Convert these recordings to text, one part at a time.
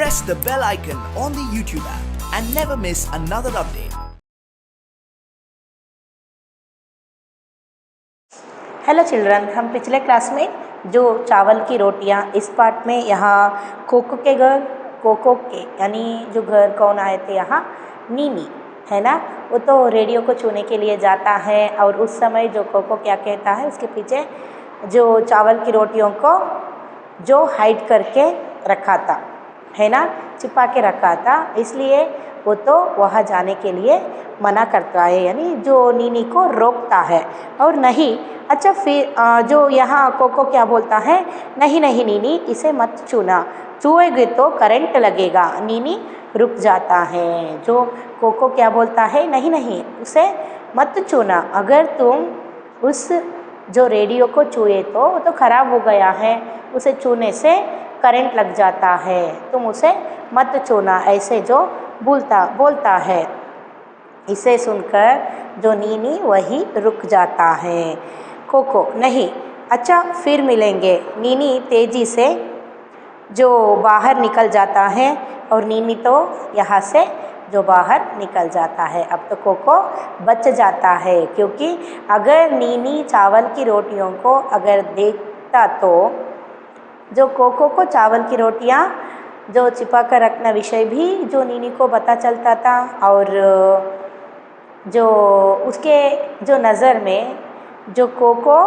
press the bell icon on the YouTube app and never miss another update. Hello children, हम पिछले class में जो चावल की रोटियां इस पार्ट में यहाँ कोको के यानी जो घर कौन आए थे यहाँ नीनी है ना, वो तो रेडियो को छूने के लिए जाता है और उस समय जो कोको क्या कहता है उसके पीछे जो चावल की रोटियों को जो हाइड करके रखा था है ना, छिपा के रखा था, इसलिए वो तो वहाँ जाने के लिए मना करता है, यानी जो नीनी को रोकता है और नहीं। अच्छा, फिर जो यहाँ कोको क्या बोलता है, नहीं नहीं नीनी इसे मत छूना, छुएगे तो करंट लगेगा। नीनी रुक जाता है। जो कोको क्या बोलता है, नहीं नहीं उसे मत छूना, अगर तुम उस जो रेडियो को छुए तो वो तो ख़राब हो गया है, उसे छूने से करंट लग जाता है, तुम उसे मत छूना, ऐसे जो बोलता है। इसे सुनकर जो नीनी वही रुक जाता है। कोको नहीं, अच्छा फिर मिलेंगे। नीनी तेज़ी से जो बाहर निकल जाता है और नीनी तो यहाँ से जो बाहर निकल जाता है। अब तो कोको बच जाता है, क्योंकि अगर नीनी चावल की रोटियों को अगर देखता तो जो कोको को चावल की रोटियाँ जो छिपा कर रखना विषय भी जो नीनी को पता चलता था, और जो उसके जो नज़र में जो कोको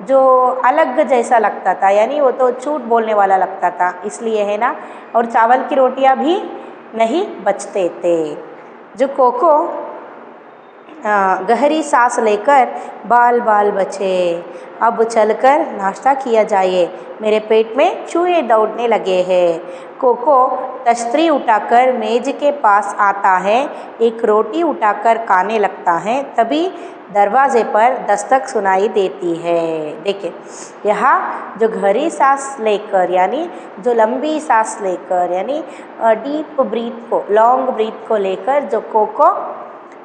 जो अलग जैसा लगता था, यानी वो तो झूठ बोलने वाला लगता था, इसलिए है ना, और चावल की रोटियां भी नहीं बचते थे। जो कोको गहरी सांस लेकर बाल बाल बचे, अब चलकर नाश्ता किया जाए, मेरे पेट में चूहे दौड़ने लगे हैं। कोको तश्तरी उठाकर मेज के पास आता है, एक रोटी उठाकर खाने लगता है, तभी दरवाजे पर दस्तक सुनाई देती है। देखिए यहाँ जो गहरी सांस लेकर यानी जो लंबी सांस लेकर यानी डीप ब्रीथ को लॉन्ग ब्रीथ को लेकर जो कोको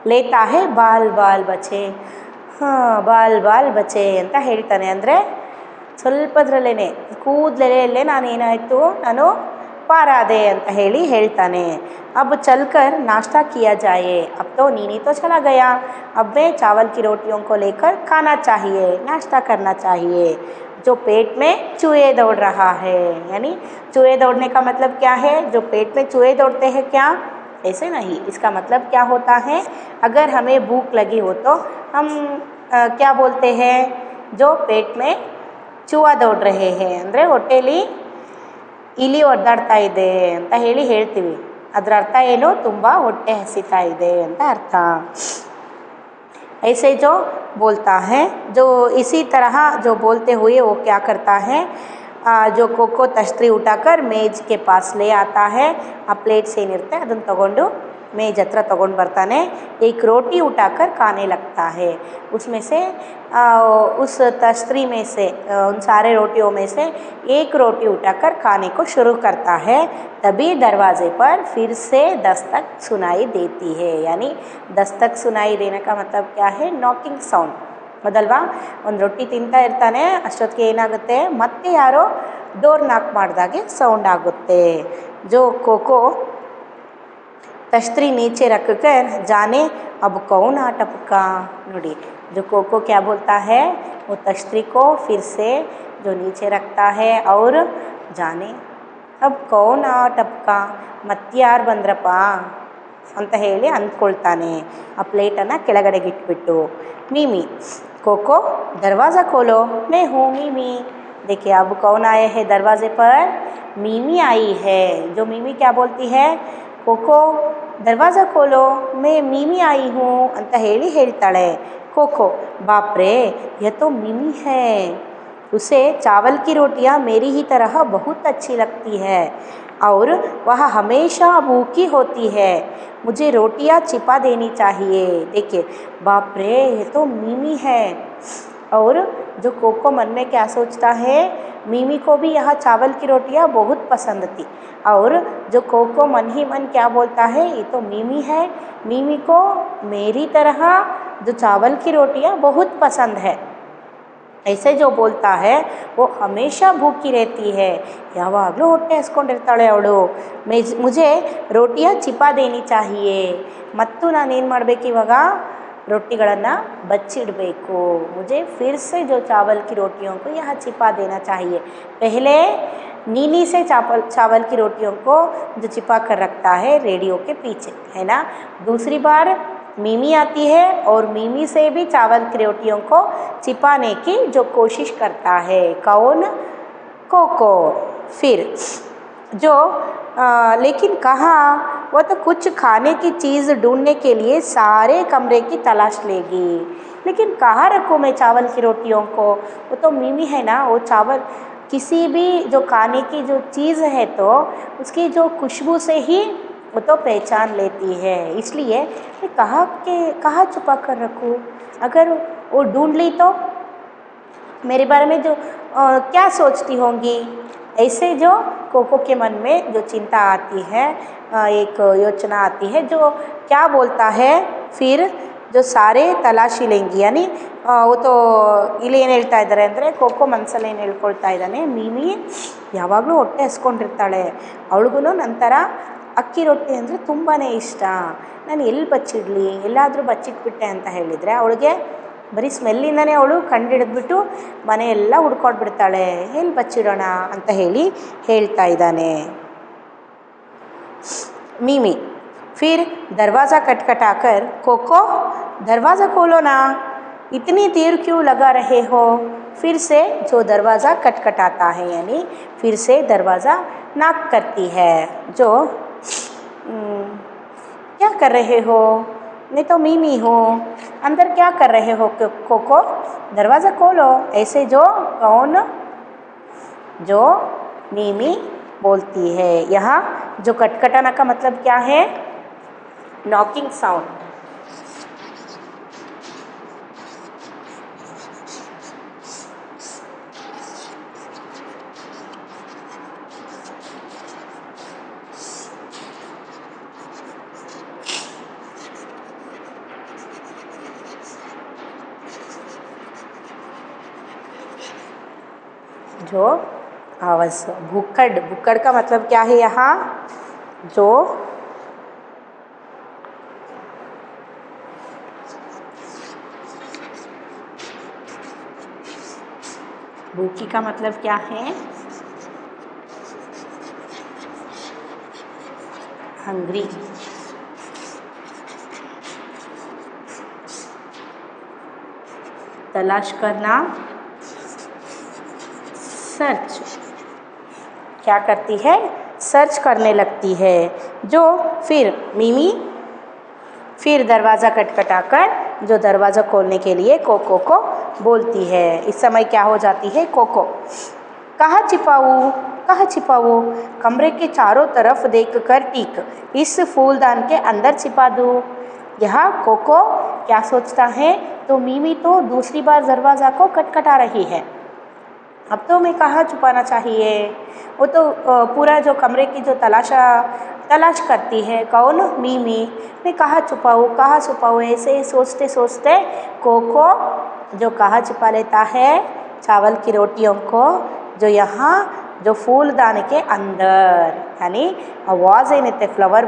लेता है, ಬಾಲ್ ಬಾಲ್ ಬಚೆ ಬಾಲ್ ಬಾಲ್ ಬಚೆ ಅಂತ ಹೇಳ್ತಾನೆ. ಅಂದರೆ ಸ್ವಲ್ಪದ್ರಲ್ಲೇ ಕೂದಲೆಯಲ್ಲೇ ನಾನು ಪಾರಾದೆ ಅಂತ ಹೇಳ್ತಾನೆ. अब चलकर नाश्ता किया जाए, अब तो नीनी तो चला गया, अब मैं चावल की रोटियों को लेकर खाना चाहिए, नाश्ता करना चाहिए। जो पेट में चूहे दौड़ रहा है, यानी चूहे दौड़ने का मतलब क्या है, जो पेट में चूहे दौड़ते हैं क्या, ऐसे नहीं, इसका मतलब क्या होता है, अगर हमें भूख लगी हो तो हम क्या बोलते हैं, जो पेट में चूहा दौड़ रहे हैं ಅಂದರೆ ಹೊಟ್ಟೆಲಿ ಇಲಿ ಒದ್ದಾಡ್ತಾ ಇದೆ ಅಂತ ಹೇಳ್ತೀವಿ, ಅದರ ಅರ್ಥ ಏನು, ತುಂಬ ಹೊಟ್ಟೆ ಹಸಿತಾ ಇದೆ ಅಂತ ಅರ್ಥ। ऐसे जो बोलता है, जो इसी तरह जो बोलते हुए वो क्या करता है, जो कोको तश्तरी उठाकर मेज के पास ले आता है, आ प्लेट्स ಏನಿರುತ್ತೆ ಅದನ್ನು ತಗೊಂಡು मेज हत्र तಗೊಂಡು ಬರ್ತಾನೆ, एक रोटी उठाकर खाने लगता है, उसमें से उस तश्तरी में से उन सारे रोटियों में से एक रोटी उठाकर खाने को शुरू करता है, तभी दरवाजे पर फिर से दस्तक सुनाई देती है। यानी दस्तक सुनाई देने का मतलब क्या है, नॉकिंग साउंड ಹೌದಲ್ವಾ। ಒಂದು ರೊಟ್ಟಿ ತಿಂತಾ ಇರ್ತಾನೆ, ಅಷ್ಟೊತ್ತಿಗೆ ಏನಾಗುತ್ತೆ, ಮತ್ತೆ ಯಾರೋ ಡೋರ್ ನಾಕ್ ಮಾಡಿದಾಗೆ ಸೌಂಡ್ ಆಗುತ್ತೆ। जो कोको तश्तरी नीचे रख कर जाने अब कौन आ टपका, ನೋಡಿ जो कोको क्या बोलता है, वो तश्तरी को फिर से जो नीचे रखता है और जाने अब कौन आ टपका, ಮತ್ಯಾರು ಬಂದ್ರಪ್ಪ ಅಂತ ಅಂದ್ಕೊಳ್ತಾನೆ, ಆ ಪ್ಲೇಟನ್ನು ಕೆಳಗಡೆಗೆ ಇಟ್ಬಿಟ್ಟು। मीमी कोको दरवाज़ा खोलो, मैं हूँ मीमी। देखिए अब कौन आए हैं दरवाजे पर, मीमी आई है। जो मीमी क्या बोलती है, कोको दरवाज़ा खोलो, मैं मीमी आई हूँ ಅಂತ ಹೇಳ್ತಾಳೆ। कोको बाप रे यह तो मीमी है, उसे चावल की रोटियाँ मेरी ही तरह बहुत अच्छी लगती है और वह हमेशा भूखी होती है, मुझे रोटियां छिपा देनी चाहिए। देखिए बाप रे ये तो मीमी है, और जो कोको मन में क्या सोचता है, मीमी को भी यह चावल की रोटियां बहुत पसंद थी, और जो कोको मन ही मन क्या बोलता है, ये तो मीमी है, मीमी को मेरी तरह जो चावल की रोटियां बहुत पसंद है। ऐसे जो बोलता है वो हमेशा भूखी रहती है, ಯಾವಾಗಲೂ ಹೊಟ್ಟೆ ಹಸ್ಕೊಂಡಿರ್ತಾಳೆ ಅವಳು. ಮುझे ರೋಟಿಯಾ ಚಿಪಾ ದೇನಿ ಚಾಹಿಯೇ, ಮತ್ತು ನಾನೇನು ಮಾಡಬೇಕು ಇವಾಗ रोटीಗಳನ್ನು बच्चिडಬೇಕು. मुझे फिर से जो चावल की रोटियों को यहाँ छिपा देना चाहिए. पहले नीनी से चावल की रोटियों को जो छिपा कर रखता है रेडियो के पीछे, है ना. दूसरी बार मीमी आती है और मीमी से भी चावल की रोटियों को छिपाने की जो कोशिश करता है. कौन? कोको. फिर जो लेकिन कहाँ, वो तो कुछ खाने की चीज़ ढूंढने के लिए सारे कमरे की तलाश लेगी. लेकिन कहाँ रखूँ मैं चावल की रोटियों को? वो तो मीमी है ना, वो चावल किसी भी जो खाने की जो चीज़ है तो उसकी जो खुशबू से ही वो तो पहचान लेती है. इसलिए मैं कहाँ छुपा कर रखूँ? अगर वो ढूंढ ली तो मेरे बारे में जो क्या सोचती होंगी. ऐसे जो कोको के मन में जो चिंता आती है, एक योजना आती है, जो क्या बोलता है फिर जो सारे ತಲಾಶಿ ಲೆಂಗಿ यानी वो तो ಇಲ್ಲಿ ಏನು ಹೇಳ್ತಾ ಇದ್ದಾರೆ ಅಂದರೆ ಕೋಕೋ ಮನಸ್ಸಲ್ಲಿ ಏನು ಹೇಳ್ಕೊಳ್ತಾ ಇದ್ದಾನೆ, ಮೀಮಿ ಯಾವಾಗಲೂ ಹೊಟ್ಟೆ ಹಸ್ಕೊಂಡಿರ್ತಾಳೆ, ಅವಳಿಗೂ ನಂತರ ಅಕ್ಕಿ ರೊಟ್ಟಿ ಅಂದರೆ ತುಂಬಾ ಇಷ್ಟ, ನಾನು ಎಲ್ಲಿ ಬಚ್ಚಿಡಲಿ, ಎಲ್ಲಾದರೂ ಬಚ್ಚಿಟ್ಬಿಟ್ಟೆ ಅಂತ ಹೇಳಿದರೆ ಅವಳಿಗೆ ಬರೀ ಸ್ಮೆಲ್ಲಿಂದನೇ ಅವಳು ಕಂಡಿಡಿದ್ಬಿಟ್ಟು ಮನೆಯೆಲ್ಲ ಹುಡ್ಕೊಂಡ್ಬಿಡ್ತಾಳೆ, ಎಲ್ಲಿ ಬಚ್ಚಿಡೋಣ ಅಂತ ಹೇಳ್ತಾ ಇದ್ದಾನೆ मीमी. फिर दरवाज़ा खटखटाकर कोको दरवाज़ा खोलो ना, इतनी देर क्यों लगा रहे हो. फिर से जो दरवाज़ा खटखटाता है यानी फिर से दरवाज़ा नॉक करती है. जो क्या कर रहे हो? मैं तो मीमी हूँ, अंदर क्या कर रहे हो कोको, दरवाज़ा खोलो. ऐसे जो कौन, जो मीमी बोलती है. यहाँ जो खटखटाना का मतलब क्या है? Knocking sound. जो आवाज़ भुक्कड़ का मतलब क्या है यहाँ? जो भूखी का मतलब क्या है? हंग्री. तलाश करना, सर्च. क्या करती है? सर्च करने लगती है. जो फिर मीमी फिर दरवाज़ा खटखटाकर जो दरवाज़ा खोलने के लिए कोको को बोलती है. इस समय क्या हो जाती है? कोको कहाँ छिपाऊँ? कमरे के चारों तरफ देखकर टीक इस फूलदान के अंदर छिपा दूँ. यहाँ कोको क्या सोचता है? तो मीमी तो दूसरी बार दरवाज़ा को खटखटा रही है, अब तो मैं कहाँ छुपाना चाहिए. वो तो पूरा जो कमरे की जो तलाश करती है. कौन? मीमी. मैं कहाँ छुपाऊँ ऐसे सोचते सोचते कोको जो कहाँ छुपा लेता है चावल की रोटियों को, जो यहाँ जो फूलदान के अंदर यानी वाज ಏನಿತ್ತೆ ಫ್ಲವರ್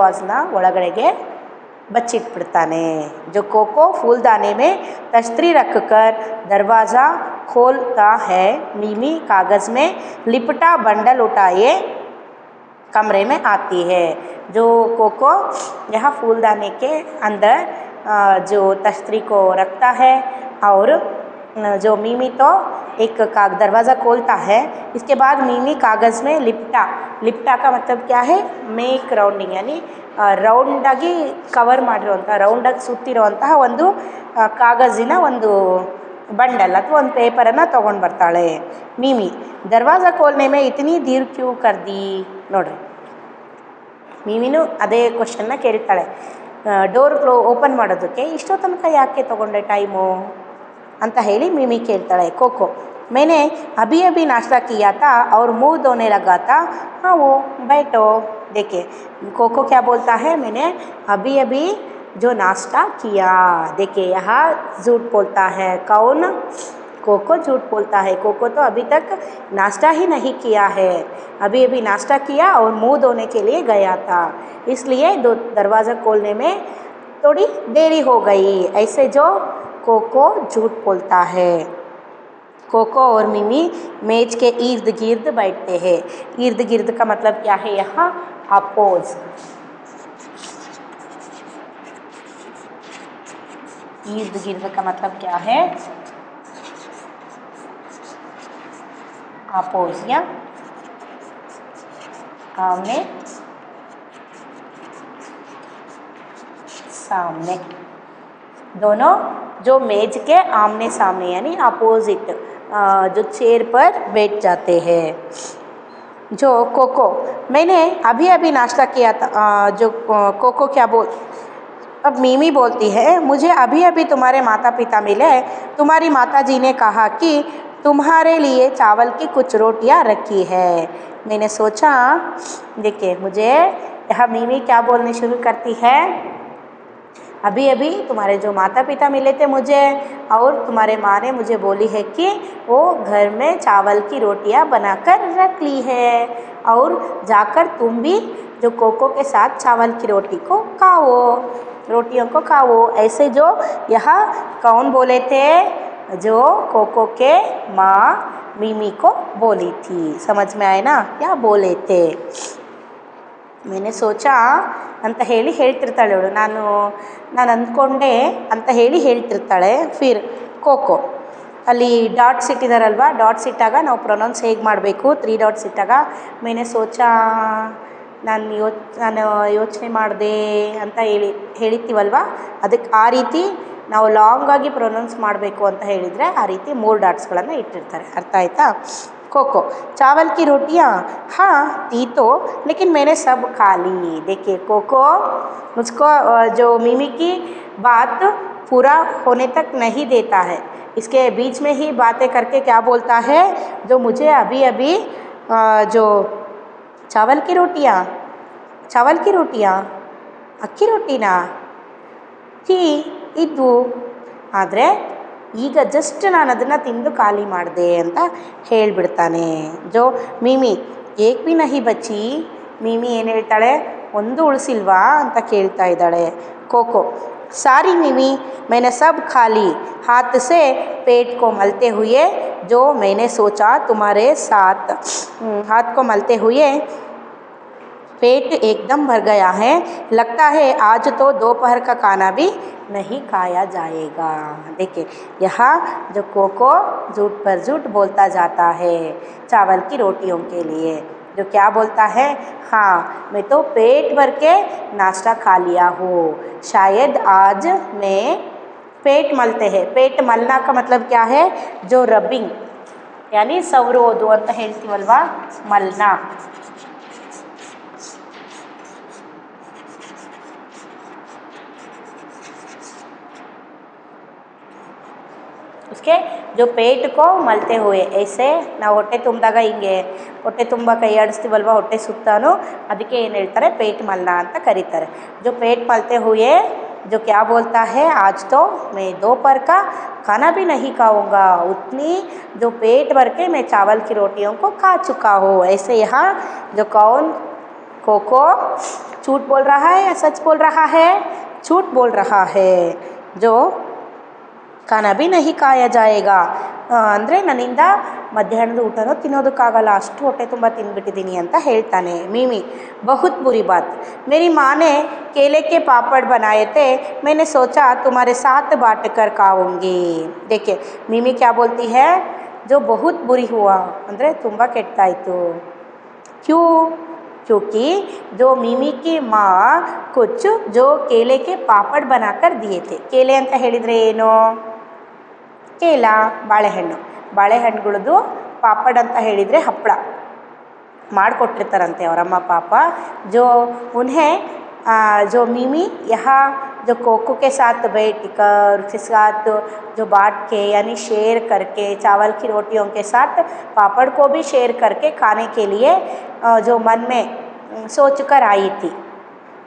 ವಾಸ್ನ ಒಳಗಡೆಗೆ बच्चिट्बिಡ್ತಾನೆ. जो कोको फूलदाने में तश्तरी रखकर दरवाज़ा खोलता है, मीमी कागज़ में लिपटा बंडल उठाए कमरे में आती है. जो कोको यहाँ फूलदाने के अंदर जो तश्तरी को रखता है और जो मीमी तो एक दरवाज़ा खोलता है. इसके बाद मीमी कागज़ में लिपटा का मतलब क्या है? ಮೇಕ್ ರೌಂಡಿಂಗ್ यानी ರೌಂಡಾಗಿ ಕವರ್ ಮಾಡಿರುವಂಥ, ರೌಂಡಾಗಿ ಸುತ್ತಿರುವಂತಹ ಒಂದು ಕಾಗಜಿನ ಒಂದು ಬಂಡಲ್ ಅಥವಾ ಒಂದು ಪೇಪರನ್ನು ತೊಗೊಂಡು ಬರ್ತಾಳೆ मीमी. दरवाज़ा खोलने में इतनी देर क्यों कर दी. ನೋಡ್ರಿ, मीमीನೂ ಅದೇ ಕ್ವಶನ್ನ ಕೇಳ್ತಾಳೆ. ಡೋರ್ ಓಪನ್ ಮಾಡೋದಕ್ಕೆ ಇಷ್ಟೋ ತನಕ ಯಾಕೆ ತೊಗೊಂಡೆ ಟೈಮು ಅಂತ ಹೇಳಿ मीमी ಕೇಳ್ತಾಳೆ. कोको मैंने अभी नाश्ता किया था और मुँह धोने लगा था. हाँ वो बैठो. देखिए कोको क्या बोलता है, मैंने अभी जो नाश्ता किया। देखिए यहाँ झूठ बोलता है कौन? कोको झूठ बोलता है। कोको तो अभी तक नाश्ता ही नहीं किया है, अभी अभी नाश्ता किया और मुंह धोने के लिए गया था, इसलिए दरवाज़ा खोलने में थोड़ी देरी हो गई। ऐसे जो कोको झूठ बोलता है। कोको और मिमी मेज के इर्द गिर्द बैठते हैं। इर्द गिर्द का मतलब क्या है यहाँ? अपोज। इर्द गिर्द का मतलब क्या है? अपोज या आमने सामने। दोनों जो मेज के आमने सामने यानी अपोजिट जो चेयर पर बैठ जाते हैं। जो कोको, मैंने अभी अभी नाश्ता किया था। जो कोको क्या बोल, अब मिमी बोलती है मुझे अभी अभी तुम्हारे माता पिता मिले, तुम्हारी माता जी ने कहा कि तुम्हारे लिए चावल की कुछ रोटियां रखी है। मैंने सोचा, देखिए मुझे यहाँ मिमी क्या बोलने शुरू करती है, अभी अभी तुम्हारे जो माता पिता मिले थे मुझे और तुम्हारे माँ ने मुझे बोली है कि वो घर में चावल की रोटियां बनाकर रख ली है और जाकर तुम भी जो कोको के साथ चावल की रोटी को खाओ, रोटियों को खाओ। ऐसे जो यहाँ कौन बोले थे? जो कोको के माँ मिमी को बोली थी। समझ में आए ना क्या बोले थे? मैंने सोचा ಅಂತ ಹೇಳಿ ಹೇಳ್ತಿರ್ತಾಳೆ ಅವಳು, ನಾನು ಅಂದ್ಕೊಂಡೆ ಅಂತ ಹೇಳಿ ಹೇಳ್ತಿರ್ತಾಳೆ. ಫಿರ್ ಕೋಕೋ ಅಲ್ಲಿ ಡಾಟ್ಸ್ ಇಟ್ಟಿದ್ದಾರಲ್ವ, ಡಾಟ್ಸ್ ಇಟ್ಟಾಗ ನಾವು ಪ್ರೊನೌನ್ಸ್ ಹೇಗೆ ಮಾಡಬೇಕು? 3 ಡಾಟ್ಸ್ ಇಟ್ಟಾಗ मैंने सोचा, ನಾನು ಯೋಚನೆ ಮಾಡಿದೆ ಅಂತ ಹೇಳಿರ್ತೀವಲ್ವ, ಅದಕ್ಕೆ ಆ ರೀತಿ ನಾವು ಲಾಂಗಾಗಿ ಪ್ರೊನೌನ್ಸ್ ಮಾಡಬೇಕು ಅಂತ ಹೇಳಿದರೆ ಆ ರೀತಿ 3 ಡಾಟ್ಸ್ಗಳನ್ನು ಇಟ್ಟಿರ್ತಾರೆ. ಅರ್ಥ ಆಯ್ತಾ? कोको चावल की रोटियाँ हाँ थी तो, लेकिन मैंने सब खा ली। देखिए कोको मुझको जो मिमी की बात पूरा होने तक नहीं देता है, इसके बीच में ही बातें करके क्या बोलता है, जो मुझे अभी अभी जो चावल की रोटियाँ अक्की रोटिना थी इद्ವು, ಆದರೆ ಈಗ ಜಸ್ಟ್ ನಾನು ಅದನ್ನು ತಿಂದು ಖಾಲಿ ಮಾಡಿದೆ ಅಂತ ಹೇಳಿಬಿಡ್ತಾನೆ. ಜೋ ಮಿಮಿ ಏಕ್ ಭಿ ನಹಿ ಬಚ್ಚಿ, ಮಿಮಿ ಏನು ಹೇಳ್ತಾಳೆ? ಒಂದು ಉಳಿಸಿಲ್ವಾ ಅಂತ ಕೇಳ್ತಾ ಇದ್ದಾಳೆ. ಕೋಕೋ सारी मिमी मैंने सब खा ली, हाथ से पेट को मलते हुए जो मैंने सोचा तुम्हारे साथ, हाथ को मलते हुए पेट एकदम भर गया है, लगता है आज तो दोपहर का खाना भी नहीं खाया जाएगा। देखिए यहाँ जो कोको झूठ पर झूठ बोलता जाता है चावल की रोटियों के लिए, जो क्या बोलता है, हाँ मैं तो पेट भर के नाश्ता खा लिया हूँ, शायद आज मैं पेट मलते हैं। पेट मलना का मतलब क्या है? जो रबिंग यानी सवरोದು ಅಂತ ಹೇಳ್ತೀವಲ್ವಾ, मलना। उसके जो पेट को मलते हुए, ऐसे ನಾವು ಹೊಟ್ಟೆ ತುಂಬಿದಾಗ ಹಿಂಗೆ ಹೊಟ್ಟೆ ತುಂಬ ಕೈ ಆಡಿಸ್ತೀವಲ್ವ, ಹೊಟ್ಟೆ ಸುತ್ತಾನು, ಅದಕ್ಕೆ ಏನು ಹೇಳ್ತಾರೆ? पेट मलना ಅಂತ ಕರೀತಾರೆ. जो पेट मलते हुए जो क्या बोलता है, आज तो मैं दोपहर का खाना भी नहीं खाऊंगा, उतनी जो पेट भर के मैं चावल की रोटियों को खा चुका हूँ। ऐसे यहाँ जो कौन कोको झूठ बोल रहा है या सच बोल रहा है? झूठ बोल रहा है। जो ಖಾನಾ ಭಿ ನಹಿ ಖಾಯಾ ಜಾಯೇಗಾ ಅಂದರೆ ನನ್ನಿಂದ ಮಧ್ಯಾಹ್ನದ ಊಟನೂ ತಿನ್ನೋದಕ್ಕಾಗಲ್ಲ, ಅಷ್ಟು ಹೊಟ್ಟೆ ತುಂಬ ತಿಂದ್ಬಿಟ್ಟಿದ್ದೀನಿ ಅಂತ ಹೇಳ್ತಾನೆ ಮಿಮಿ. ಬಹುತ್ ಬುರಿ ಬಾತ್, ಮೇರಿ माँ ने केले के पापड़ बनाए थे, मैंने सोचा तुम्हारे साथ बांट कर खाऊंगी। देखिए मिमी क्या बोलती है? जो बहुत बुरी हुआ ಅಂದರೆ ತುಂಬ ಕೆಟ್ಟಾಯಿತು। क्यों? क्योंकि जो मिमी की माँ कुछ जो केले के पापड़ बनाकर दिए थे। केले ಅಂತ ಹೇಳಿದರೆ ಏನು? ಕೇಲ ಬಾಳೆಹಣ್ಣು, ಬಾಳೆಹಣ್ಣುಗಳದ್ದು ಪಾಪಡ್ ಅಂತ ಹೇಳಿದರೆ ಹಪ್ಪಳ ಮಾಡಿಕೊಟ್ಟಿರ್ತಾರಂತೆ ಅವರಮ್ಮ ಪಾಪ. जो उन्हें जो मिमी यहाँ जो कोको के साथ बैठकर उसके साथ जो बांट के यानी शेयर करके चावल की रोटियों के साथ पापड़ को भी शेयर करके खाने के लिए जो मन में सोच कर आई थी,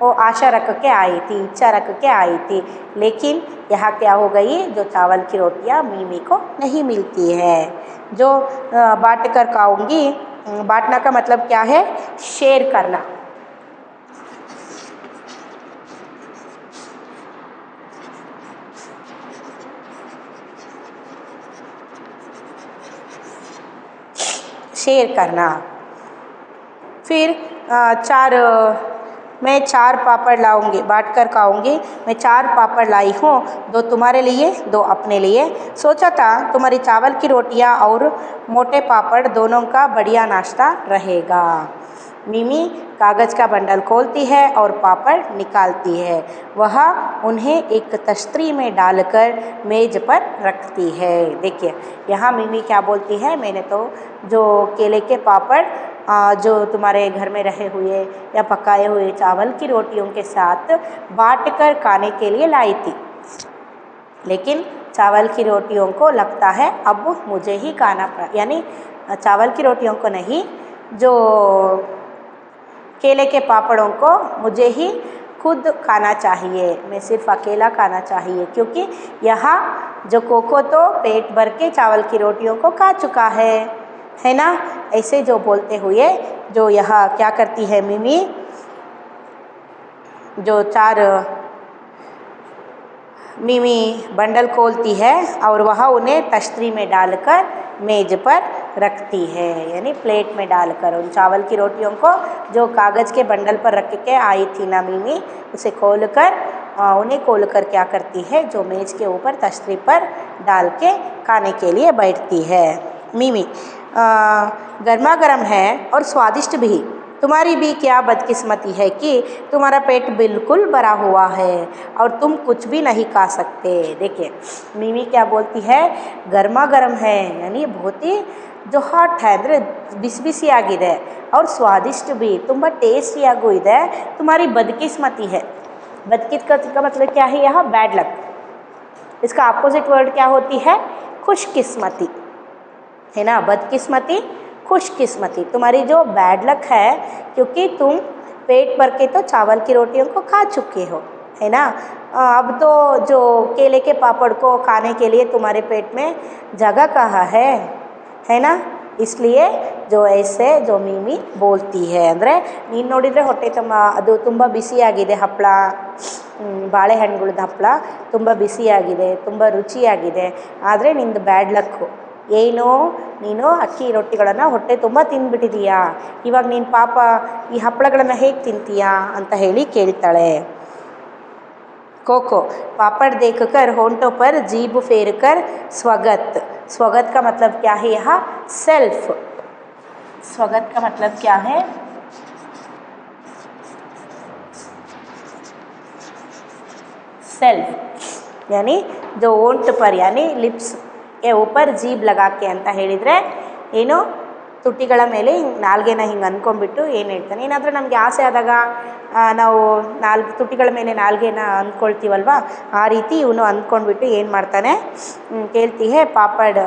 वो आशा रख के आई थी, इच्छा रख के आई थी, लेकिन यहाँ क्या हो गई, जो चावल की रोटियाँ मिमी को नहीं मिलती है, जो बांट कर खाऊंगी। बांटना का मतलब क्या है, शेयर करना। शेयर करना। फिर मैं 4 पापड़ लाऊंगी, बांट कर खाऊंगी। मैं 4 पापड़ लाई हूँ, 2 तुम्हारे लिए, 2 अपने लिए। सोचा था तुम्हारी चावल की रोटियाँ और मोटे पापड़ दोनों का बढ़िया नाश्ता रहेगा। मिमी कागज़ का बंडल खोलती है और पापड़ निकालती है। वह उन्हें एक तश्तरी में डालकर मेज पर रखती है। देखिए यहाँ मिमी क्या बोलती है, मैंने तो जो केले के पापड़ जो तुम्हारे घर में रहे हुए या पकाए हुए चावल की रोटियों के साथ बांट कर खाने के लिए लाई थी, लेकिन चावल की रोटियों को लगता है अब मुझे ही खाना, यानी चावल की रोटियों को नहीं, जो केले के पापड़ों को मुझे ही खुद खाना चाहिए, मैं सिर्फ अकेला खाना चाहिए, क्योंकि यहाँ जो कोको तो पेट भर के चावल की रोटियों को खा चुका है ना। ऐसे जो बोलते हुए जो यहाँ क्या करती है मिमी, जो 4 मिमी बंडल खोलती है और वह उन्हें तश्तरी में डालकर मेज पर रखती है, यानी प्लेट में डालकर उन चावल की रोटियों को जो कागज़ के बंडल पर रख के आई थी ना मिमी, उसे उन्हें खोलकर क्या करती है, जो मेज के ऊपर तश्तरी पर डाल के खाने के लिए बैठती है। मिमी गर्मा गर्म है और स्वादिष्ट भी। तुम्हारी भी क्या बदकिस्मती है कि तुम्हारा पेट बिल्कुल भरा हुआ है और तुम कुछ भी नहीं खा सकते। देखिए मिमी क्या बोलती है, गर्मा गर्म है, यानी बहुत ही जो हॉट है ಅಂದರೆ ಬಿಸಿ ಬಿಸಿ ಆಗಿದೆ और स्वादिष्ट भी, ತುಂಬ ಟೇಸ್ಟಿಯಾಗೂ ಇದೆ। तुम्हारी बदकिस्मती है, बदकिस्मती का मतलब क्या है यहाँ, बैड लक। इसका अपोजिट वर्ड क्या होती है, खुशकिस्मती, है ना। बदकिस्मती, खुशकिस्मती। तुम्हारी जो बैड लक है, क्योंकि तुम पेट भर के तो चावल की रोटियों को खा चुके हो, है ना। अब तो जो केले के पापड़ को खाने के लिए तुम्हारे पेट में जगह कहाँ है ना। इसलिए जो ऐसे जो मिमी बोलती है ಅಂದರೆ ನೀನು ನೋಡಿದರೆ ಹೊಟ್ಟೆ ತುಂಬ ಅದು ತುಂಬ ಬಿಸಿಯಾಗಿದೆ ಹಪ್ಪಳ, ಬಾಳೆಹಣ್ಣುಗಳದ್ದು ಹಪ್ಪಳ ತುಂಬ ಬಿಸಿಯಾಗಿದೆ, ತುಂಬ ರುಚಿಯಾಗಿದೆ, ಆದರೆ ನಿಂದು ಬ್ಯಾಡ್ ಲಕ್ಕು ಏನು, ನೀನು ಅಕ್ಕಿ ರೊಟ್ಟಿಗಳನ್ನು ಹೊಟ್ಟೆ ತುಂಬ ತಿಂದುಬಿಟ್ಟಿದೀಯಾ, ಇವಾಗ ನೀನು ಪಾಪ ಈ ಹಪ್ಪಳಗಳನ್ನು ಹೇಗೆ ತಿಂತೀಯಾ ಅಂತ ಹೇಳಿ ಕೇಳ್ತಾಳೆ। कोको पापड़ देखकर होंठों पर जीभ फेर कर स्वगत। स्वगत का मतलब क्या है यहाँ, सेल्फ। स्वगत का मतलब क्या है, सेल्फ, यानी जो होंठ पर यानी लिप्स के ऊपर जीभ लगा के ಅಂತ ಹೇಳಿದರೆ ಏನು, ತುಟಿಗಳ ಮೇಲೆ ಹಿಂಗೆ ನಾಲ್ಗೆನ ಹಿಂಗೆ ಅಂದ್ಕೊಂಡ್ಬಿಟ್ಟು ಏನು ಹೇಳ್ತಾನೆ, ಏನಾದರೂ ನಮಗೆ ಆಸೆ ಆದಾಗ ನಾವು ತುಟಿಗಳ ಮೇಲೆ ನಾಲ್ಗೆನ ಅಂದ್ಕೊಳ್ತೀವಲ್ವ, ಆ ರೀತಿ ಇವನು ಅಂದ್ಕೊಂಡ್ಬಿಟ್ಟು ಏನು ಮಾಡ್ತಾನೆ, ಕೇಳ್ತಿ ಹೇ ಪಾಪಡ್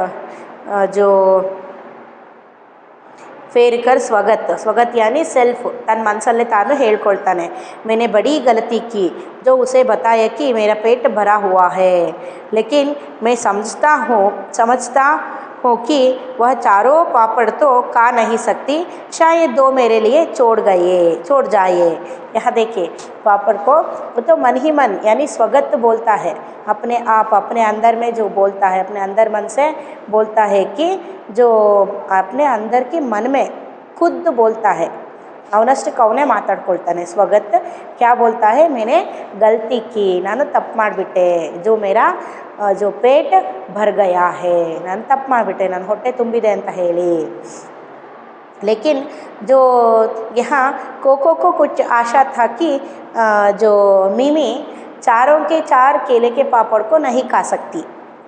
जो फेर कर स्वगत। स्वगत यानी सेल्फ, तन मनसल्ले तानु ಹೇಳ್ಕೊಳ್ತಾನೆ। मैंने बड़ी गलती की जो उसे बताया कि मेरा पेट भरा हुआ है, लेकिन मैं समझता हूँ कि वह 4 पापड़ तो खा नहीं सकती, शायद 2 मेरे लिए छोड़ जाए। यहाँ देखिए पापड़ को वो तो मन ही मन यानी स्वगत बोलता है, अपने आप अपने अंदर में जो बोलता है, अपने अंदर मन से बोलता है कि जो अपने अंदर के मन में खुद बोलता है, ಅವನಷ್ಟಕ್ಕೆ ಅವನೇ ಮಾತಾಡ್ಕೊಳ್ತಾನೆ। ಸ್ವಗತ್ क्या बोलता है, मैंने गलती की, ನಾನು ತಪ್ಪು ಮಾಡಿಬಿಟ್ಟೆ, जो मेरा जो पेट भर गया है, ನಾನು ತಪ್ಪು ಮಾಡಿಬಿಟ್ಟೆ, ನನ್ನ ಹೊಟ್ಟೆ ತುಂಬಿದೆ ಅಂತ ಹೇಳಿ। लेकिन जो यहाँ कोको को कुछ आशा था कि जो मिमी 4 के 4 केले के पापड़ को नहीं खा सकती,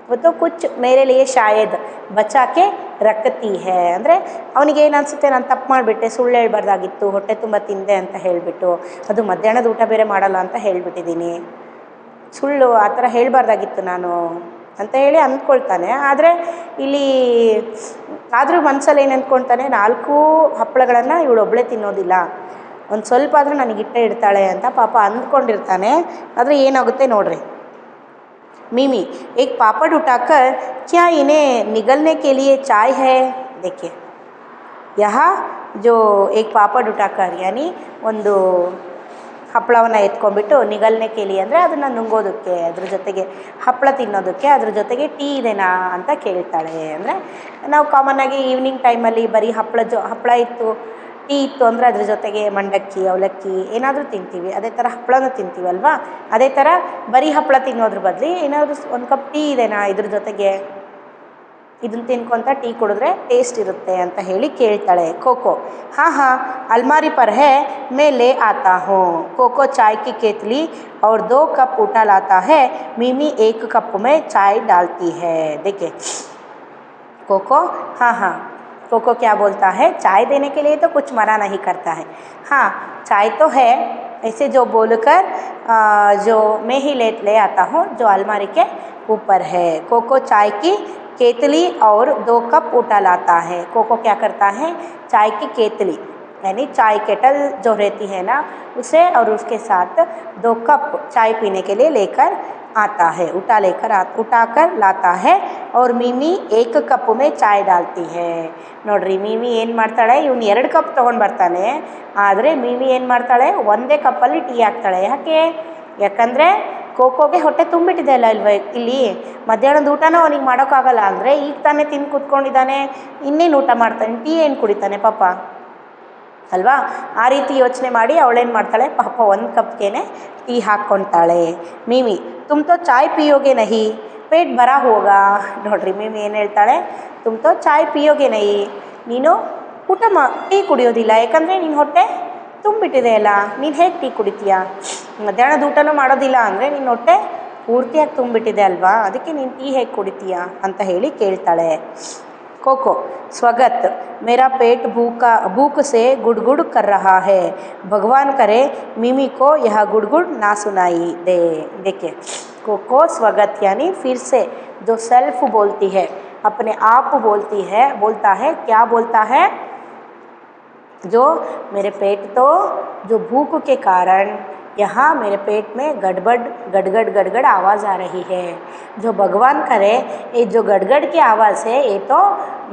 वो तो कुछ मेरे लिए शायद बचा के रखती है। ಅಂದರೆ ಅವನಿಗೆ ಏನು ಅನಿಸುತ್ತೆ, ನಾನು ತಪ್ಪು ಮಾಡಿಬಿಟ್ಟೆ, ಸುಳ್ಳು ಹೇಳ್ಬಾರ್ದಾಗಿತ್ತು, ಹೊಟ್ಟೆ ತುಂಬ ತಿಂದೆ ಅಂತ ಹೇಳಿಬಿಟ್ಟು, ಅದು ಮಧ್ಯಾಹ್ನದ ಊಟ ಬೇರೆ ಮಾಡಲ್ಲ ಅಂತ ಹೇಳಿಬಿಟ್ಟಿದ್ದೀನಿ, ಸುಳ್ಳು ಆ ಥರ ಹೇಳಬಾರ್ದಾಗಿತ್ತು ನಾನು ಅಂತ ಹೇಳಿ ಅಂದ್ಕೊಳ್ತಾನೆ। ಆದರೆ ಇಲ್ಲಿ ಆದರೂ ಮನಸ್ಸಲ್ಲಿ ಏನು ಅಂದ್ಕೊಳ್ತಾನೆ, 4 ಹಪ್ಪಳಗಳನ್ನು ಇವಳೊಬ್ಬಳೇ ತಿನ್ನೋದಿಲ್ಲ, ಒಂದು ಸ್ವಲ್ಪ ಆದರೂ ನನಗಿಟ್ಟೇ ಇಡ್ತಾಳೆ ಅಂತ ಪಾಪ ಅಂದ್ಕೊಂಡಿರ್ತಾನೆ. ಆದರೆ ಏನಾಗುತ್ತೆ ನೋಡ್ರಿ. मीमी एक पापड़ उठाकर क्या इन्हें निगलने के लिए चाय है. देखिए यहाँ जो एक पापड़ उठाकर यानी ಒಂದು ಹಪ್ಪಳವನ್ನು ಎತ್ಕೊಂಡ್ಬಿಟ್ಟು ನಿಗಲ್ನೆ ಕೇಳಿ ಅಂದರೆ ಅದನ್ನು ನುಂಗೋದಕ್ಕೆ, ಅದ್ರ ಜೊತೆಗೆ ಹಪ್ಪಳ ತಿನ್ನೋದಕ್ಕೆ, ಅದ್ರ ಜೊತೆಗೆ ಟೀ ಇದೆನಾ ಅಂತ ಕೇಳ್ತಾಳೆ. ಅಂದರೆ ನಾವು ಕಾಮನ್ನಾಗಿ ಈವ್ನಿಂಗ್ ಟೈಮಲ್ಲಿ ಬರೀ ಹಪ್ಪಳ ಇತ್ತು, ಟೀ ಇತ್ತು ಅಂದರೆ ಅದ್ರ ಜೊತೆಗೆ ಮಂಡಕ್ಕಿ ಅವಲಕ್ಕಿ ಏನಾದರೂ ತಿಂತೀವಿ. ಅದೇ ಥರ ಹಪ್ಪಳನೂ ತಿಂತೀವಲ್ವಾ. ಅದೇ ಥರ ಬರೀ ಹಪ್ಪಳ ತಿನ್ನೋದ್ರ ಬದಲು ಏನಾದರೂ ಒಂದು ಕಪ್ ಟೀ ಇದೆನಾ ಇದ್ರ ಜೊತೆಗೆ, ಇದನ್ನು ತಿನ್ಕೊತ ಟೀ ಕುಡಿದ್ರೆ ಟೇಸ್ಟ್ ಇರುತ್ತೆ ಅಂತ ಹೇಳಿ ಕೇಳ್ತಾಳೆ ಕೋಕೋ. हाँ हाँ अलमारी पर है मैं ले आता हूँ. कोको चाय की केतली और 2 कप उठा लाता है. मीमी 1 कप में चाय डालती है. देखिए कोको हाँ हाँ कोको क्या बोलता है, चाय देने के लिए तो कुछ मना नहीं करता है. हाँ चाय तो है ऐसे जो बोलकर जो मैं ही ले आता हूँ जो अलमारी के ऊपर है. कोको चाय की केतली और 2 कप उठा लाता है. कोको क्या करता है, चाय की केतली यानी चाय केटल जो रहती है ना उसे और उसके साथ 2 कप चाय पीने के लिए लेकर आता है. उठाकर लाता है और मीमी 1 कप में चाय डालती है. ನೋಡ್ರಿ ಮಿಮಿ ಏನು ಮಾಡ್ತಾಳೆ, ಇವನು 2 ಕಪ್ ತೊಗೊಂಡು ಬರ್ತಾನೆ, ಆದರೆ ಮಿಮಿ ಏನು ಮಾಡ್ತಾಳೆ, 1 ಕಪ್ಪಲ್ಲಿ ಟೀ ಹಾಕ್ತಾಳೆ. ಯಾಕಂದರೆ ಕೋಕೋಗೆ ಹೊಟ್ಟೆ ತುಂಬಿಟ್ಟಿದೆ ಅಲ್ಲ ಇಲ್ಲಿ ಮಧ್ಯಾಹ್ನದ ಊಟನೂ ಅವನಿಗೆ ಮಾಡೋಕ್ಕಾಗಲ್ಲ. ಅಂದರೆ ಈಗ ತಾನೇ ತಿಂದು ಕೂತ್ಕೊಂಡಿದ್ದಾನೆ, ಇನ್ನೇನು ಊಟ ಮಾಡ್ತಾನೆ, ಟೀ ಏನು ಕುಡಿತಾನೆ ಪಾಪ ಅಲ್ವಾ. ಆ ರೀತಿ ಯೋಚನೆ ಮಾಡಿ ಅವಳೇನು ಮಾಡ್ತಾಳೆ, ಪಾಪ 1 ಕಪ್ಗೆ ಟೀ ಹಾಕ್ಕೊತಾಳೆ. ಮಿಮಿ ತುಮ್ ತೋ ಚಾಯ್ ಪಿಯೋಗೆ ನಹಿ ಪೇಟ್ ಭರಾ ಹೋಗಾ. ನೋಡ್ರಿ ಮಿಮಿ ಏನು ಹೇಳ್ತಾಳೆ, ತುಮ್ ತೋ ಚಾಯ್ ಪಿಯೋಗೆ ನಹಿ, ನೀನು ಟೀ ಕುಡಿಯೋದಿಲ್ಲ, ಯಾಕಂದರೆ ನಿನ್ನ ಹೊಟ್ಟೆ ತುಂಬಿಟ್ಟಿದೆ ಅಲ್ಲ, ನೀನು ಹೇಗೆ ಟೀ ಕುಡಿತೀಯಾ, ಮಧ್ಯಾಹ್ನದ ಊಟನೂ ಮಾಡೋದಿಲ್ಲ ಅಂದರೆ ನಿನ್ನ ಹೊಟ್ಟೆ ಪೂರ್ತಿಯಾಗಿ ತುಂಬಿಟ್ಟಿದೆ ಅಲ್ವಾ, ಅದಕ್ಕೆ ನೀನು ಟೀ ಹೇಗೆ ಕುಡಿತೀಯಾ ಅಂತ ಹೇಳಿ ಕೇಳ್ತಾಳೆ. कोको स्वगत मेरा पेट भूख से गुड़गुड़ कर रहा है. भगवान करे मिमी को यह गुड़गुड़ ना सुनाई दे. देखिए कोको स्वगत यानी फिर से जो सेल्फ बोलती है, अपने आप बोलता है क्या बोलता है, जो मेरे पेट तो जो भूख के कारण यहाँ मेरे पेट में गड़गड़ आवाज़ आ रही है. जो भगवान करे ये जो गड़गड़ की आवाज़ है ये तो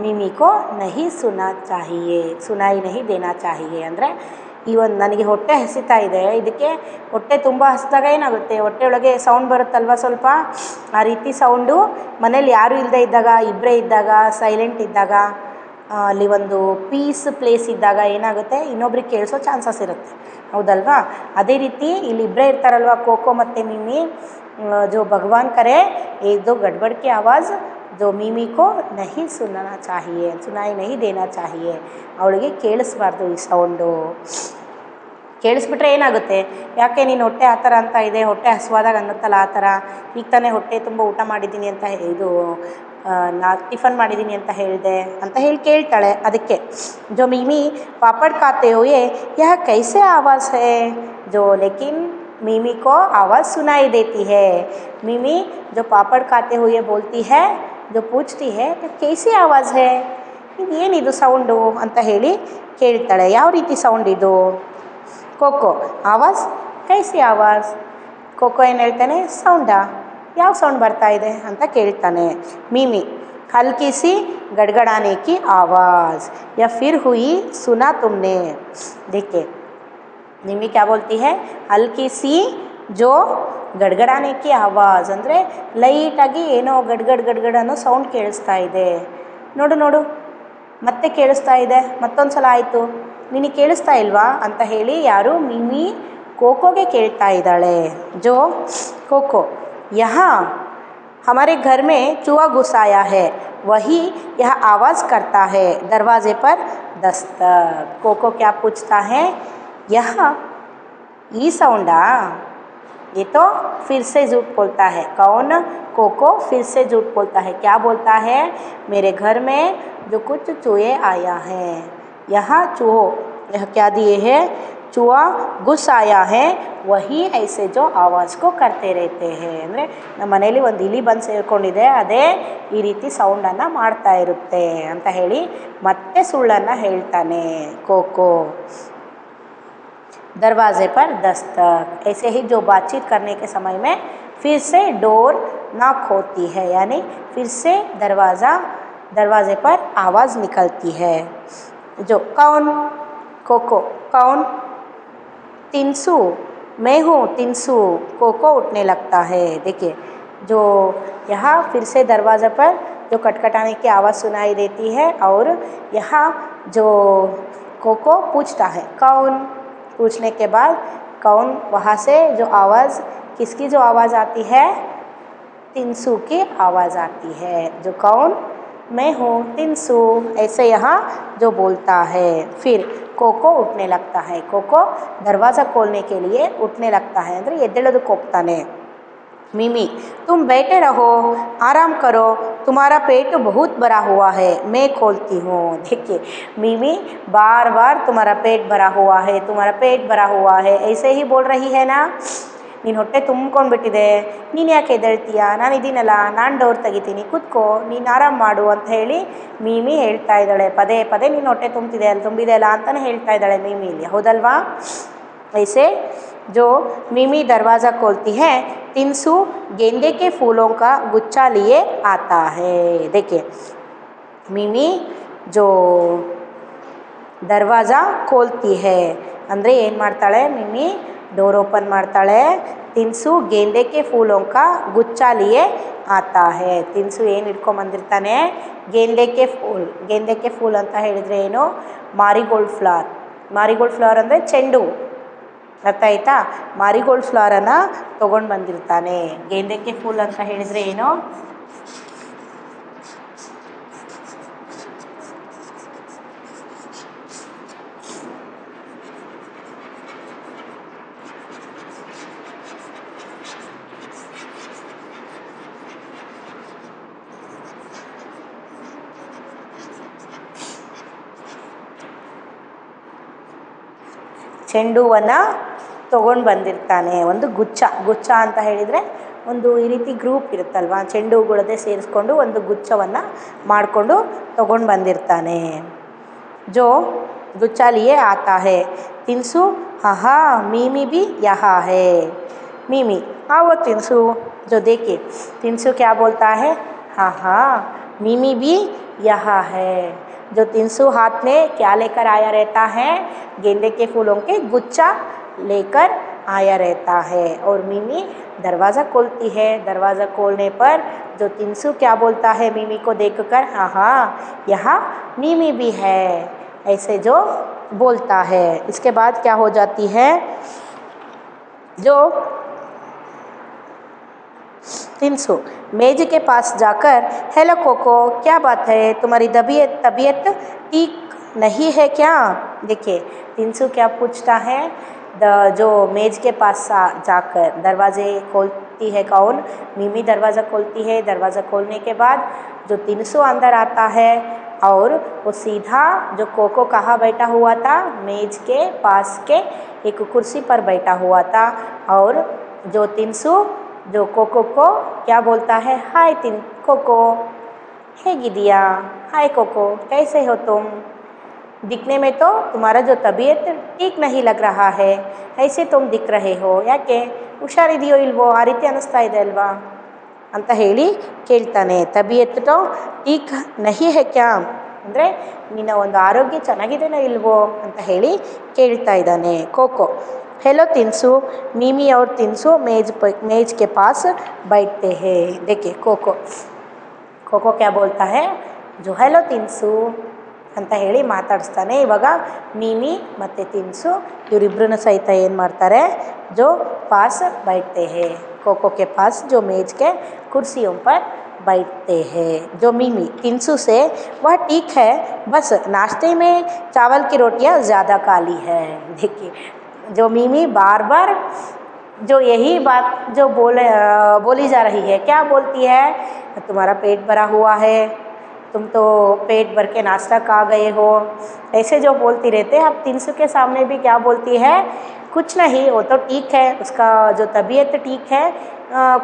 मिमी को नहीं सुनाई नहीं देना चाहिए. ಅಂದರೆ ಈ ಒಂದು ನನಗೆ ಹೊಟ್ಟೆ ಹಸಿತಾ ಇದೆ, ಇದಕ್ಕೆ ಹೊಟ್ಟೆ ತುಂಬ ಹಸಿದಾಗ ಏನಾಗುತ್ತೆ, ಹೊಟ್ಟೆ ಒಳಗೆ ಸೌಂಡ್ ಬರುತ್ತಲ್ವ ಸ್ವಲ್ಪ, ಆ ರೀತಿ ಸೌಂಡು ಮನೇಲಿ ಯಾರೂ ಇಲ್ಲದೆ ಇದ್ದಾಗ, ಇಬ್ಬರೇ ಇದ್ದಾಗ, ಸೈಲೆಂಟ್ ಇದ್ದಾಗ, ಅಲ್ಲಿ ಒಂದು ಪೀಸ್ ಪ್ಲೇಸ್ ಇದ್ದಾಗ ಏನಾಗುತ್ತೆ, ಇನ್ನೊಬ್ರಿಗೆ ಕೇಳಿಸೋ ಚಾನ್ಸಸ್ ಇರುತ್ತೆ ಹೌದಲ್ವಾ. ಅದೇ ರೀತಿ ಇಲ್ಲಿ ಇಬ್ಬರೇ ಇರ್ತಾರಲ್ವ ಕೋಕೋ ಮತ್ತು ಮಿಮಿ, जो भगवान करे ये दो गड़बड़ की आवाज़ जो ಮಿಮಿ को नहीं सुनाई नहीं देना चाहिए. ಅವಳಿಗೆ ಕೇಳಿಸ್ಬಾರ್ದು ಈ ಸೌಂಡು. ಕೇಳಿಸ್ಬಿಟ್ರೆ ಏನಾಗುತ್ತೆ, ಯಾಕೆ ನೀನು ಹೊಟ್ಟೆ ಆ ಥರ ಅಂತ ಇದೆ, ಹೊಟ್ಟೆ ಹಸುವಾದಾಗ ಅನ್ನುತ್ತಲ್ಲ ಆ ಥರ, ಈಗ ತಾನೇ ಹೊಟ್ಟೆ ತುಂಬ ಊಟ ಮಾಡಿದ್ದೀನಿ ಅಂತ ನಾ ಟಿಫನ್ ಮಾಡಿದ್ದೀನಿ ಅಂತ ಹೇಳಿದೆ ಅಂತ ಹೇಳಿ ಕೇಳ್ತಾಳೆ. ಅದಕ್ಕೆ जो ಮಿಮಿ पापड़ खाते हुए यह कैसे आवाज़ है, जो लेकिन मिमी को आवाज़ सुनाई देती है. मिमी जो पापड़ खाते हुए बोलती है, जो पूछती है कैसी आवाज़ है, ಏನಿದು ಸೌಂಡು ಅಂತ ಹೇಳಿ ಕೇಳ್ತಾಳೆ. ಯಾವ ರೀತಿ ಸೌಂಡ್ ಇದು. ಕೋಕೋ ಆವಾज़್ ಕೈಸಿ ಆವಾज़್. ಕೋಕೋ ಏನು ಹೇಳ್ತಾನೆ, ಸೌಂಡಾ, ಯಾವ ಸೌಂಡ್ ಬರ್ತಾ ಇದೆ ಅಂತ ಕೇಳ್ತಾನೆ. ಮಿಮಿ हल्की सी गड़गड़ाने की आवाज़ या फिर हुई सुना तुमने. देखिए मिमी क्या बोलती है, हल्की सी जो गड़गड़ाने की आवाज़ ಅಂದರೆ ಲೈಟಾಗಿ ಏನೋ ಗಡ್ಗಡ್ ಅನ್ನೋ ಸೌಂಡ್ ಕೇಳಿಸ್ತಾ ಇದೆ. ನೋಡು ಮತ್ತೆ ಕೇಳಿಸ್ತಾ ಇದೆ, ಮತ್ತೊಂದು ಸಲ ಆಯಿತು, ನಿನಗೆ ಕೇಳಿಸ್ತಾ ಇಲ್ವಾ ಅಂತ ಹೇಳಿ ಯಾರು ಮಿಮಿ ಕೋಕೋಗೆ ಕೇಳ್ತಾ ಇದ್ದಾಳೆ. जो कोको यहाँ हमारे घर में चूहा घुस आया है, वही यह आवाज़ करता है, दरवाजे पर दस्तक. कोको क्या पूछता है, यहाँ ई साउंडा, ये तो फिर से झूठ बोलता है. कौन, कोको फिर से झूठ बोलता है. क्या बोलता है, मेरे घर में जो कुछ चूहे आया है, यहाँ चूहो यह क्या दिए है, चूहा घुस आया है, वही ऐसे जो आवाज़ को करते रहते हैं. ಅಂದರೆ ನಮ್ಮ ಮನೇಲಿ ಒಂದು ಇಲಿ ಬಂದು ಸೇರಿಕೊಂಡಿದೆ, ಅದೇ ಈ ರೀತಿ ಸೌಂಡನ್ನು ಮಾಡ್ತಾ ಇರುತ್ತೆ ಅಂತ ಹೇಳಿ ಮತ್ತೆ ಸುಳ್ಳನ್ನು ಹೇಳ್ತಾನೆ ಕೋಕೋ. दरवाजे पर दस्तक। ऐसे ही जो बातचीत करने के समय में फिर से डोर नॉक होती है, यानी फिर से दरवाजे पर आवाज़ निकलती है। जो कौन, कोको, कौन, तिनसु, मैं हूँ तिनसु, कोको उठने लगता है। देखिए जो यहाँ फिर से दरवाज़े पर जो खटखटाने की आवाज़ सुनाई देती है और यहाँ जो कोको पूछता है कौन, पूछने के बाद कौन, वहाँ से जो आवाज़, किसकी जो आवाज़ आती है, तिनसु की आवाज़ आती है। जो कौन, मैं हूँ तिनसु, ऐसे यहाँ जो बोलता है। फिर कोको उठने लगता है, कोको दरवाज़ा खोलने के लिए उठने लगता है, ಅಂದರೆ ಎದ್ದೇಳೋದಕ್ಕೆ ಹೋಗ್ತಾನೆ। मिमी, तुम बैठे रहो, आराम करो, तुम्हारा पेट बहुत भरा हुआ है, मैं खोलती हूँ। देखिए मिमी बार बार तुम्हारा पेट भरा हुआ है, तुम्हारा पेट भरा हुआ है ऐसे ही बोल रही है ना। ನೀನು ಹೊಟ್ಟೆ ತುಂಬ್ಕೊಂಡ್ಬಿಟ್ಟಿದೆ, ನೀನು ಯಾಕೆ ಎದ್ದೇಳ್ತೀಯ, ನಾನು ಇದ್ದೀನಲ್ಲ, ನಾನು ಡೋರ್ ತೆಗಿತೀನಿ, ಕೂತ್ಕೋ, ನೀನು ಆರಾಮ್ ಮಾಡು ಅಂತ ಹೇಳಿ ಮೀಮಿ ಹೇಳ್ತಾ ಇದ್ದಾಳೆ। ಪದೇ ಪದೇ ನೀನು ಹೊಟ್ಟೆ ತುಂಬಿದೆ ಅಲ್ಲ ಅಂತಲೇ ಹೇಳ್ತಾ ಇದ್ದಾಳೆ ಮೀಮಿ ಇಲ್ಲಿ, ಹೌದಲ್ವಾ। ऐसे जो मिमी दरवाज़ा खोलती है, तिनसु गेंदे के फूलों का गुच्छा लिए आता है। देखिए मिमी जो दरवाज़ा खोलती है ಅಂದರೆ ಏನು ಮಾಡ್ತಾಳೆ, मिमी डोर ओपन ಮಾಡ್ತಾಳೆ। तिनसु गेंदे के फूलों का गुच्छा लिए आता है। तिनसु ಏನು ಇಟ್ಕೊಂಬಂದಿರ್ತಾನೆ, ಗೆಂದೆ ಕೆ ಫೂಲ್ ಅಂತ ಹೇಳಿದರೆ ಏನು, ಮಾರಿಗೋಲ್ಡ್ ಫ್ಲವರ್। ಮಾರಿಗೋಲ್ಡ್ ಫ್ಲವರ್ ಅಂದರೆ ಚೆಂಡು, ಅರ್ಥ ಆಯ್ತಾ। ಮಾರಿಗೋಲ್ಡ್ ಫ್ಲವರನ್ನು ತೊಗೊಂಡು ಬಂದಿರ್ತಾನೆ। ಗೆಂದೆಕ್ಕೆ ಫೂಲ್ ಅಂತ ಹೇಳಿದರೆ ಏನು, ಚೆಂಡು ಹೂವನ್ನು ತೊಗೊಂಡು ಬಂದಿರ್ತಾನೆ। ಒಂದು ಗುಚ್ಛ ಅಂತ ಹೇಳಿದರೆ ಒಂದು ಈ ರೀತಿ ಗ್ರೂಪ್ ಇರುತ್ತಲ್ವ, ಚೆಂಡು ಹೂಗಳದ್ದೇ ಸೇರಿಸ್ಕೊಂಡು ಒಂದು ಗುಚ್ಛವನ್ನು ಮಾಡಿಕೊಂಡು ತೊಗೊಂಡು ಬಂದಿರ್ತಾನೆ। ಜೋ गुच्छा लिए आता है, तिनसु हाँ मिमी भी यहाँ है। मिमी आओ तिनसु, जो देखिए तिनसु क्या बोलता है, हाँ मिमी भी यहाँ है। जो तिनसु हाथ में क्या लेकर आया रहता है, गेंदे के फूलों के गुच्छा लेकर आया रहता है। और मिमी दरवाज़ा खोलती है। दरवाज़ा खोलने पर जो तिनसु क्या बोलता है मिमी को देखकर, हाँ यहाँ मिमी भी है, ऐसे जो बोलता है। इसके बाद क्या हो जाती है, जो तिनसु मेज के पास जाकर, हेलो कोको क्या बात है, तुम्हारी तबीयत ठीक नहीं है क्या। देखिए तिनसु क्या पूछता है, जो मेज के पास जाकर दरवाजे खोलती है कौन, मिमी दरवाज़ा खोलती है। दरवाज़ा खोलने के बाद जो तिनसु अंदर आता है और वो सीधा जो कोको कहाँ बैठा हुआ था, मेज के पास के एक कुर्सी पर बैठा हुआ था। और जो तिनसु जो कोको को क्या बोलता है, हाय कोको ಹೇಗಿದ್ದೀಯಾ, हाय कोको कैसे हो तुम, दिखने में तो तुम्हारा जो तबीयत ठीक नहीं लग रहा है, ऐसे तुम दिख रहे हो, ಯಾಕೆ ಹುಷಾರಿದೆಯೋ ಇಲ್ವೋ, ಆ ರೀತಿ ಅನ್ನಿಸ್ತಾ ಇದೆ ಅಲ್ವಾ ಅಂತ ಹೇಳಿ ಕೇಳ್ತಾನೆ। ತಬಿಯತ್ ಟೋ ಟೀಕ್ ನಹಿ ಹೈ ಕ್ಯಾ ಅಂದರೆ ನಿನ್ನ ಒಂದು ಆರೋಗ್ಯ ಚೆನ್ನಾಗಿದೆಯೋ ಇಲ್ವೋ ಅಂತ ಹೇಳಿ ಕೇಳ್ತಾ ಇದ್ದಾನೆ ಕೋಕೋ। हेलो तिनसु, मिमी और तिनसु मेज के पास बैठते हैं। देखिए कोको क्या बोलता है, जो हेलो तिनसु ಅಂತ ಹೇಳಿ ಮಾತಾಡಿಸ್ತಾನೆ। ಇವಾಗ ಮಿಮಿ ಮತ್ತು ತಿನ್ಸು ಇವರಿಬ್ಬರನ್ನ ಸಹಿತ ಏನು ಮಾಡ್ತಾರೆ, जो पास बैठते हैं, कोको के पास जो मेज के कुर्सियों पर बैठते हैं। जो मिमी तिनसु से, वह ठीक है, बस नाश्ते में चावल की रोटियां ज़्यादा काली है। देखिए जो मिमी बार बार जो यही बात जो बोली जा रही है, क्या बोलती है, तुम्हारा पेट भरा हुआ है, तुम तो पेट भर के नाश्ता खा गए हो, ऐसे जो बोलती रहते हैं। अब तिनसु के सामने भी क्या बोलती है, कुछ नहीं, वो तो ठीक है, उसका जो तबीयत ठीक है,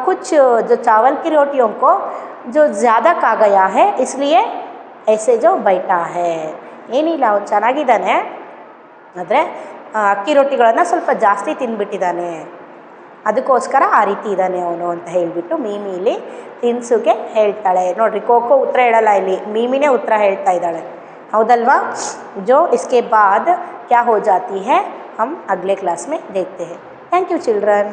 कुछ जो चावल की रोटियों को जो ज़्यादा खा गया है, इसलिए ऐसे जो बैठा है। ಏನಿಲ್ಲ ಅವ್ನು ಚೆನ್ನಾಗಿದ್ದಾನೆ, ಆದರೆ ಅಕ್ಕಿ ರೊಟ್ಟಿಗಳನ್ನು ಸ್ವಲ್ಪ ಜಾಸ್ತಿ ತಿಂದ್ಬಿಟ್ಟಿದ್ದಾನೆ, ಅದಕ್ಕೋಸ್ಕರ ಆ ರೀತಿ ಇದ್ದಾನೆ ಅವನು ಅಂತ ಹೇಳಿಬಿಟ್ಟು ಮೀಮಿ ಇಲ್ಲಿ ತಿನ್ಸುಗೆ ಹೇಳ್ತಾಳೆ. ನೋಡ್ರಿ, ಕೋಕೋ ಉತ್ತರ ಹೇಳಲ್ಲ, ಇಲ್ಲಿ ಮೀಮಿನೇ ಉತ್ತರ ಹೇಳ್ತಾ ಇದ್ದಾಳೆ, ಹೌದಲ್ವಾ? जो इसके बाद क्या हो जाती है हम अगले क्लास में देखते हैं. Thank you children.